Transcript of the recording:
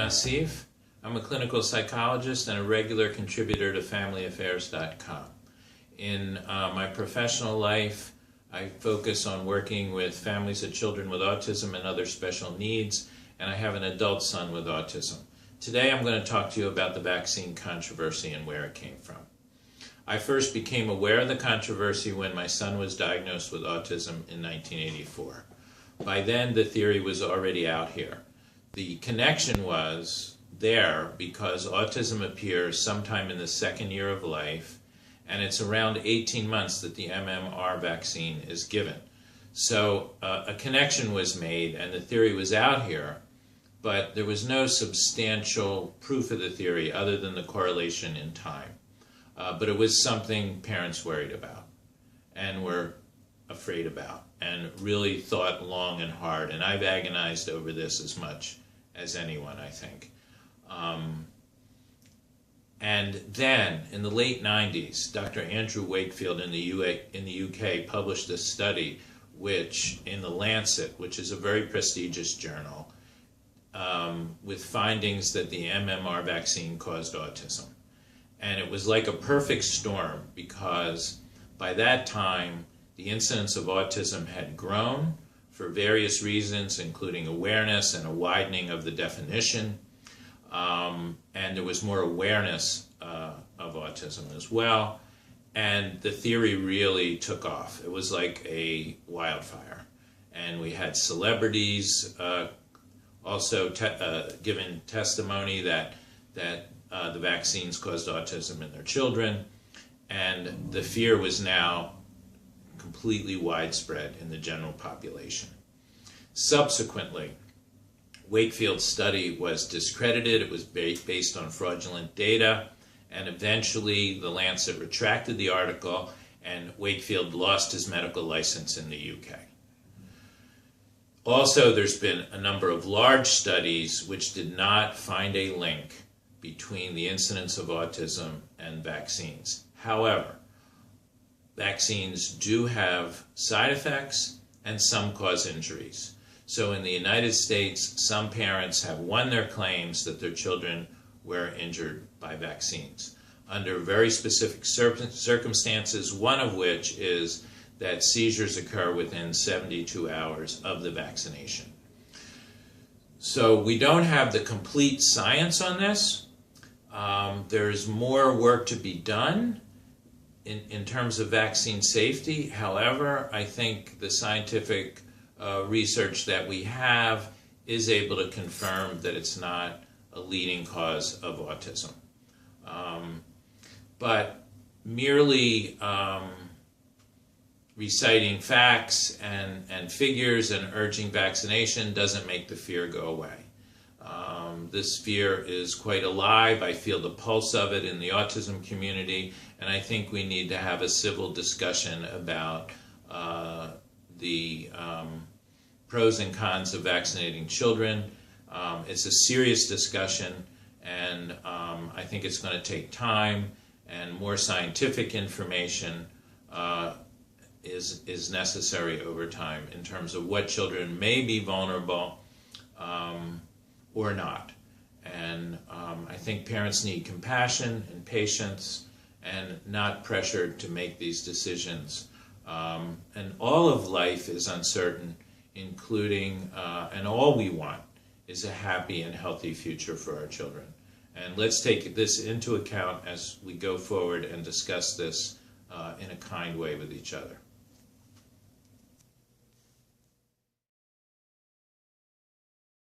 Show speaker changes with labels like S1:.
S1: Naseef. I'm a clinical psychologist and a regular contributor to FamilyAffaires.com. In my professional life, I focus on working with families of children with autism and other special needs, and I have an adult son with autism. Today I'm going to talk to you about the vaccine controversy and where it came from. I first became aware of the controversy when my son was diagnosed with autism in 1984. By then, the theory was already out here. The connection was there because autism appears sometime in the second year of life, and it's around 18 months that the MMR vaccine is given. So a connection was made, and the theory was out here, but there was no substantial proof of the theory other than the correlation in time. But it was something parents worried about and were afraid about and really thought long and hard. And I've agonized over this as much as anyone, I think. And then, in the late 90s, Dr. Andrew Wakefield in the UK published a study which, in the Lancet, which is a very prestigious journal, with findings that the MMR vaccine caused autism. And it was like a perfect storm because by that time, the incidence of autism had grown for various reasons, including awareness and a widening of the definition. And there was more awareness of autism as well. And the theory really took off. It was like a wildfire. And we had celebrities also giving testimony that the vaccines caused autism in their children. And the fear was now completely widespread in the general population. Subsequently, Wakefield's study was discredited. It was based on fraudulent data, and eventually the Lancet retracted the article, and Wakefield lost his medical license in the UK. Also, there's been a number of large studies which did not find a link between the incidence of autism and vaccines. However, vaccines do have side effects and some cause injuries. So in the United States, some parents have won their claims that their children were injured by vaccines under very specific circumstances, one of which is that seizures occur within 72 hours of the vaccination. So we don't have the complete science on this. There's more work to be done in terms of vaccine safety. However, I think the scientific research that we have is able to confirm that it's not a leading cause of autism. But merely reciting facts and figures and urging vaccination doesn't make the fear go away. This fear is quite alive. I feel the pulse of it in the autism community, and I think we need to have a civil discussion about the pros and cons of vaccinating children. It's a serious discussion, and I think it's going to take time, and more scientific information is necessary over time in terms of what children may be vulnerable or not. And I think parents need compassion and patience and not pressured to make these decisions. And all of life is uncertain, including, and all we want is a happy and healthy future for our children. And let's take this into account as we go forward and discuss this in a kind way with each other.